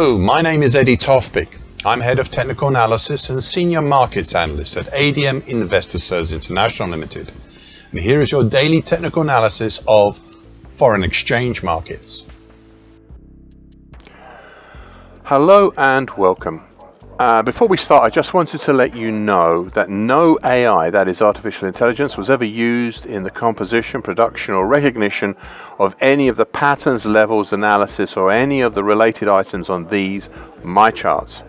Hello, my name is Eddie Tofpik. I'm Head of Technical Analysis and Senior Markets Analyst at ADM Investor Services International Limited. And here is your daily technical analysis of foreign exchange markets. Hello and welcome. Before we start, I just wanted to let you know that no AI, that is artificial intelligence, was ever used in the composition, production or recognition of any of the patterns, levels, analysis or any of the related items on these, my charts.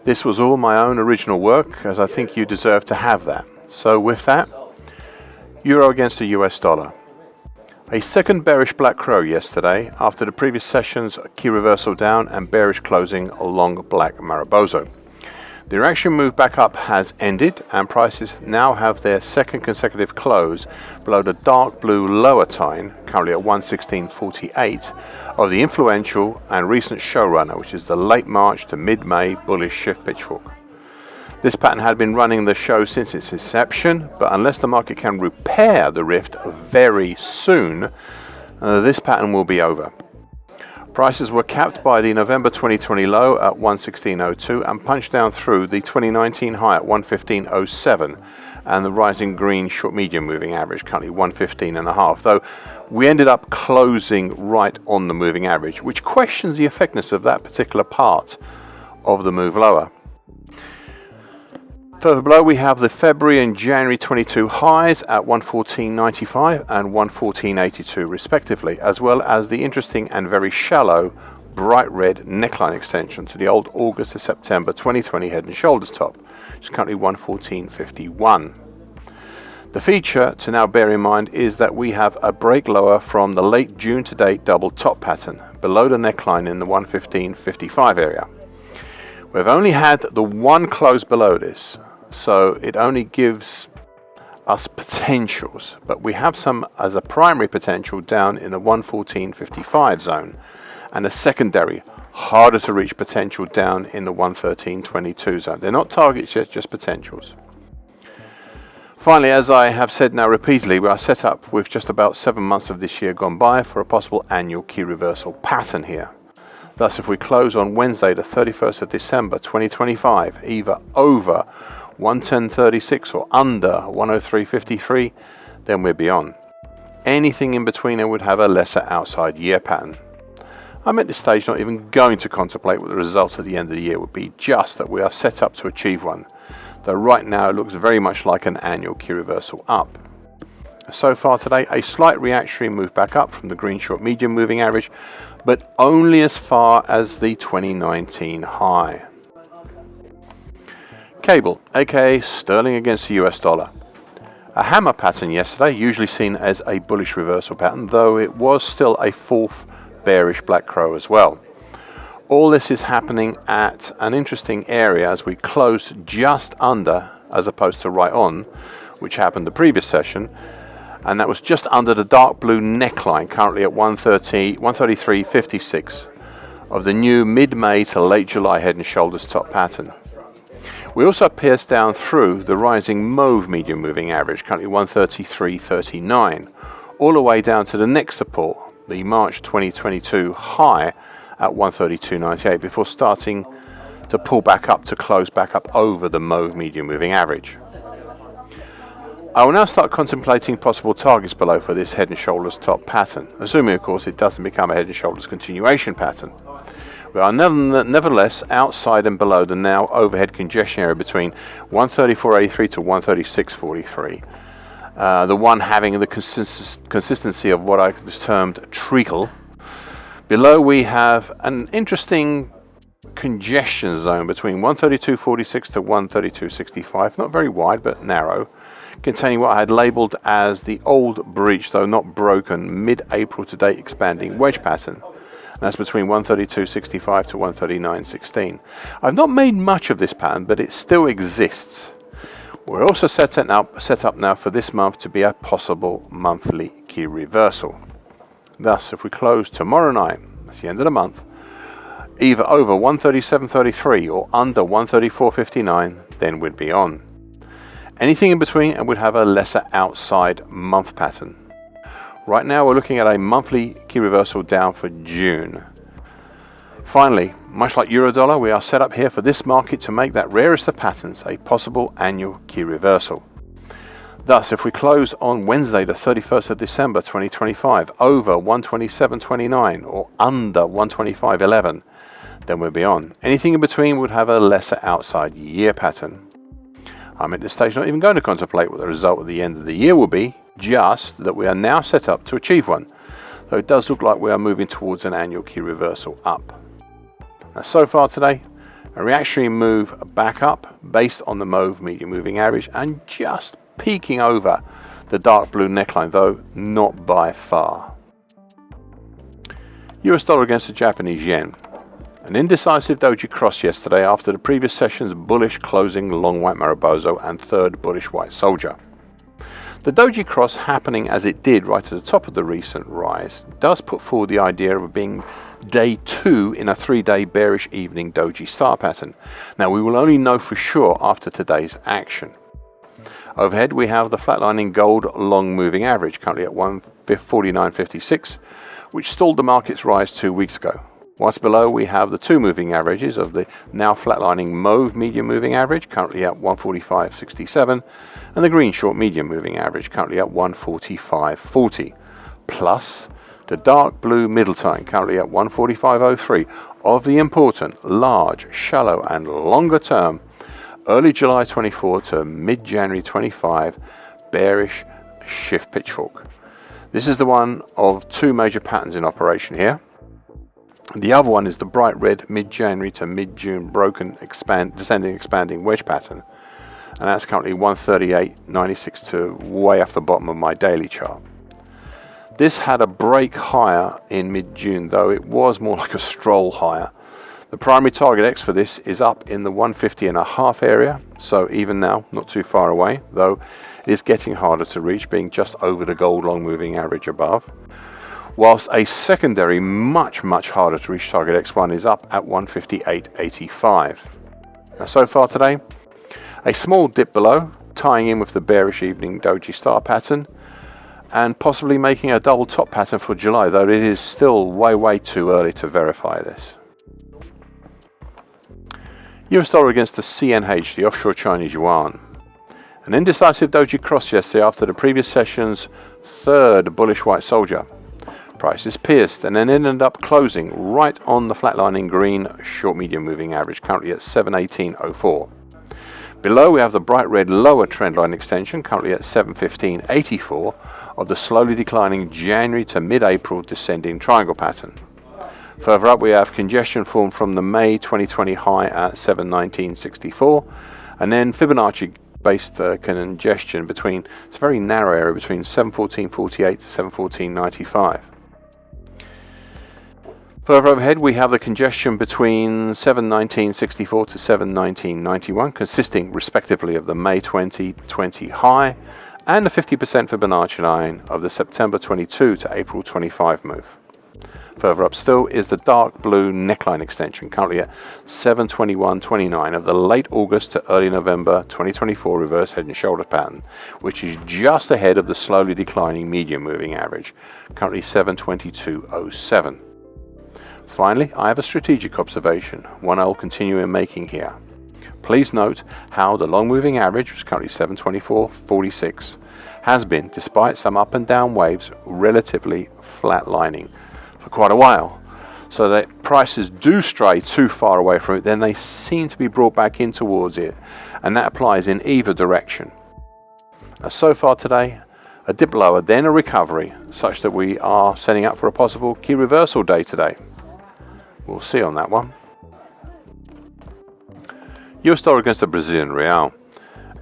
This was all my own original work, as I think you deserve to have that. So with that, Euro against the US dollar. A second bearish black crow yesterday after the previous session's key reversal down and bearish closing along black Mariposa. The reaction move back up has ended and prices now have their second consecutive close below the dark blue lower tine, currently at 116.48, of the influential and recent showrunner, which is the late March to mid-May bullish shift pitchfork. This pattern had been running the show since its inception, but unless the market can repair the rift very soon, this pattern will be over. Prices were capped by the November 2020 low at 116.02 and punched down through the 2019 high at 115.07 and the rising green short medium moving average, currently 115.5, though we ended up closing right on the moving average, which questions the effectiveness of that particular part of the move lower. Further below we have the February and January 22 highs at 114.95 and 114.82 respectively, as well as the interesting and very shallow bright red neckline extension to the old August to September 2020 head and shoulders top, which is currently 114.51. The feature to now bear in mind is that we have a break lower from the late June to date double top pattern below the neckline in the 115.55 area. We've only had the one close below this, so it only gives us potentials, but we have some as a primary potential down in the 114.55 zone and a secondary harder to reach potential down in the 113.22 zone. They're not targets yet, just potentials. Finally, as I have said now repeatedly, we are set up with just about 7 months of this year gone by for a possible annual key reversal pattern here. Thus, if we close on Wednesday the 31st of December 2025 either over 110.36 or under 103.53, then we're beyond. Anything in between it would have a lesser outside year pattern. I'm at this stage not even going to contemplate what the result at the end of the year would be, just that we are set up to achieve one, though right now it looks very much like an annual key reversal up. So far today, a slight reactionary move back up from the green short medium moving average, but only as far as the 2019 high. Cable, aka sterling against the US dollar. A hammer pattern yesterday, usually seen as a bullish reversal pattern, though it was still a fourth bearish black crow as well. All this is happening at an interesting area as we close just under, as opposed to right on, which happened the previous session, and that was just under the dark blue neckline, currently at 133.56 of the new mid-May to late July head and shoulders top pattern. We also pierced down through the rising mauve medium moving average, currently 133.39, all the way down to the next support, the March 2022 high at 132.98, before starting to pull back up to close back up over the mauve medium moving average. I will now start contemplating possible targets below for this head and shoulders top pattern, assuming of course it doesn't become a head and shoulders continuation pattern. We are nevertheless outside and below the now overhead congestion area between 134.83 to 136.43. The one having the consistency of what I termed treacle. Below we have an interesting congestion zone between 132.46 to 132.65, not very wide but narrow, containing what I had labelled as the old breach, though not broken, mid-April to date expanding wedge pattern. That's between 132.65 to 139.16. I've not made much of this pattern, but it still exists. We're also set up now for this month to be a possible monthly key reversal. Thus, if we close tomorrow night, that's the end of the month, either over 137.33 or under 134.59, then we'd be on. Anything in between and would have a lesser outside month pattern. Right now we're looking at a monthly key reversal down for June. Finally, much like Eurodollar, we are set up here for this market to make that rarest of patterns a possible annual key reversal. Thus, if we close on Wednesday the 31st of December 2025 over 127.29 or under 125.11, then we'll be on. Anything in between would have a lesser outside year pattern. I'm at this stage not even going to contemplate what the result at the end of the year will be, just that we are now set up to achieve one, though it does look like we are moving towards an annual key reversal up. Now, so far today, a reactionary move back up based on the mauve medium moving average and just peeking over the dark blue neckline, though not by far. US dollar against the Japanese yen. An indecisive doji cross yesterday after the previous session's bullish closing long white Mariboso and third bullish white soldier. The doji cross happening as it did right at the top of the recent rise does put forward the idea of being day 2 in a 3-day bearish evening doji star pattern. Now we will only know for sure after today's action. Overhead we have the flatlining gold long moving average currently at 149.56, which stalled the market's rise 2 weeks ago. Whilst below we have the 2 moving averages of the now flatlining mauve medium moving average currently at 145.67 and the green short medium moving average currently at 145.40, plus the dark blue middle time currently at 145.03 of the important large, shallow and longer term early July 24 to mid-January 25 bearish shift pitchfork. This is the one of 2 major patterns in operation here. The other one is the bright red mid-January to mid-June broken descending expanding wedge pattern, and that's currently 138.96 to way off the bottom of my daily chart. This had a break higher in mid-June, though it was more like a stroll higher. The primary target X for this is up in the 150.5 area, so even now not too far away, though it is getting harder to reach, being just over the gold long moving average above. Whilst a secondary much harder to reach target X1 is up at 158.85. Now so far today, a small dip below, tying in with the bearish evening doji star pattern and possibly making a double top pattern for July, though it is still way too early to verify this. US dollar against the CNH, the offshore Chinese yuan. An indecisive doji cross yesterday after the previous session's third bullish white soldier. Prices pierced and then ended up closing right on the flatlining green short medium moving average currently at 718.04. Below we have the bright red lower trendline extension currently at 715.84 of the slowly declining January to mid-April descending triangle pattern. Further up we have congestion formed from the May 2020 high at 719.64 and then Fibonacci based congestion between, it's a very narrow area between 714.48 to 714.95. Further overhead we have the congestion between 719.64 to 719.91, consisting respectively of the May 2020 high and the 50% Fibonacci line of the September 22 to April 25 move. Further up still is the dark blue neckline extension currently at 721.29 of the late August to early November 2024 reverse head and shoulder pattern, which is just ahead of the slowly declining medium moving average, currently 722.07. Finally, I have a strategic observation, one I will continue in making here. Please note how the long moving average, which is currently 724.46, has been, despite some up and down waves, relatively flatlining for quite a while. So that prices do stray too far away from it, then they seem to be brought back in towards it, and that applies in either direction. Now, so far today, a dip lower, then a recovery, such that we are setting up for a possible key reversal day today. We'll see on that one. US dollar against the Brazilian real.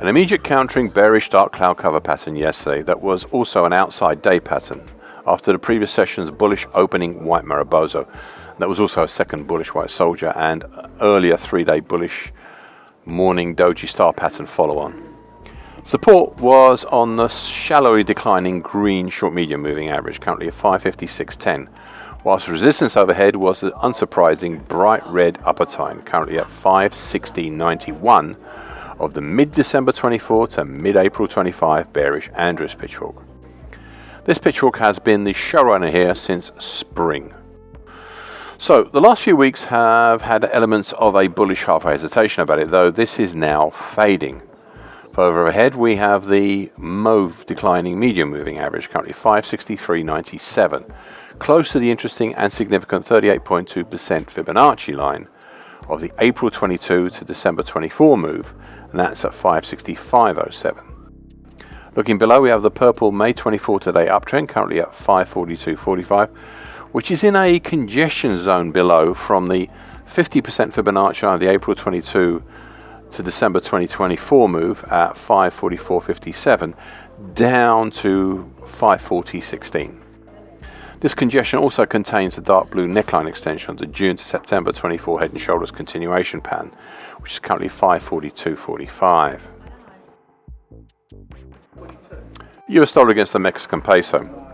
An immediate countering bearish dark cloud cover pattern yesterday that was also an outside day pattern after the previous session's bullish opening white Mariboso. That was also a second bullish white soldier and earlier 3-day bullish morning doji star pattern follow-on. Support was on the shallowly declining green short medium moving average currently at 556.10. Whilst resistance overhead was the unsurprising bright red upper time currently at 560.91 of the mid-December 24 to mid-April 25 bearish Andrews pitchfork. This pitchfork has been the showrunner here since spring. So the last few weeks have had elements of a bullish halfway hesitation about it, though this is now fading. Further ahead we have the mauve declining medium moving average, currently 563.97, close to the interesting and significant 38.2% Fibonacci line of the April 22 to December 24 move, and that's at 565.07. Looking below, we have the purple May 24 today uptrend, currently at 542.45, which is in a congestion zone below from the 50% Fibonacci of the April 22 to December 2024 move at 544.57 down to 540.16. This congestion also contains the dark blue neckline extension of the June to September 24 head and shoulders continuation pattern, which is currently 542.45. US dollar against the Mexican peso.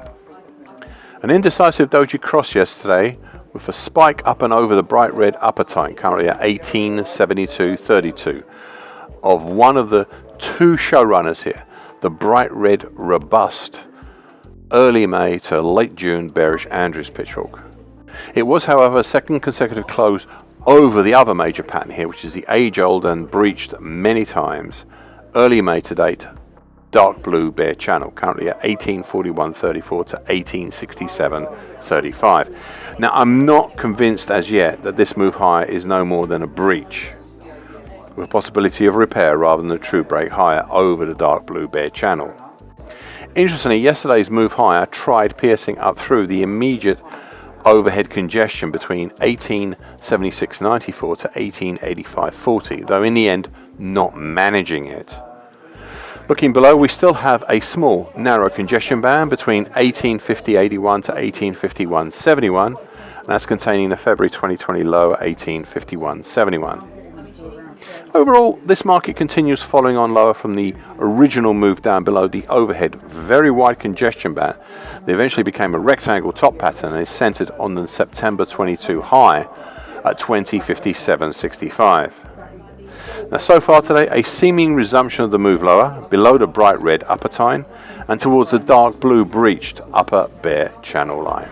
An indecisive doji cross yesterday with a spike up and over the bright red upper time, currently at 1872.32, of one of the two showrunners here, the bright red robust early May to late June bearish Andrews pitchfork. It was, however, a second consecutive close over the other major pattern here, which is the age-old and breached many times early May to date dark blue bear channel, currently at 1841.34 to 1867.35. Now, I'm not convinced as yet that this move higher is no more than a breach, with a possibility of repair rather than a true break higher over the dark blue bear channel. Interestingly, yesterday's move higher tried piercing up through the immediate overhead congestion between 1876.94 to 1885.40, though in the end not managing it. Looking below, we still have a small narrow congestion band between 1850.81 to 1851.71, and that's containing the February 2020 low at 1851.71. Overall, this market continues following on lower from the original move down below the overhead very wide congestion band that eventually became a rectangle top pattern and is centered on the September 22 high at 2057.65. Now, so far today, a seeming resumption of the move lower below the bright red upper time and towards the dark blue breached upper bear channel line.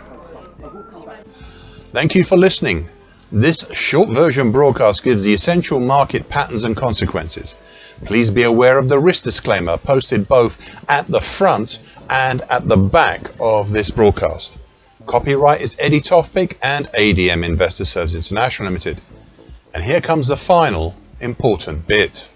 Thank you for listening. This short version broadcast gives the essential market patterns and consequences. Please be aware of the risk disclaimer posted both at the front and at the back of this broadcast. Copyright is Eddie Tofpik and ADM Investor Services International Limited. And here comes the final important bit.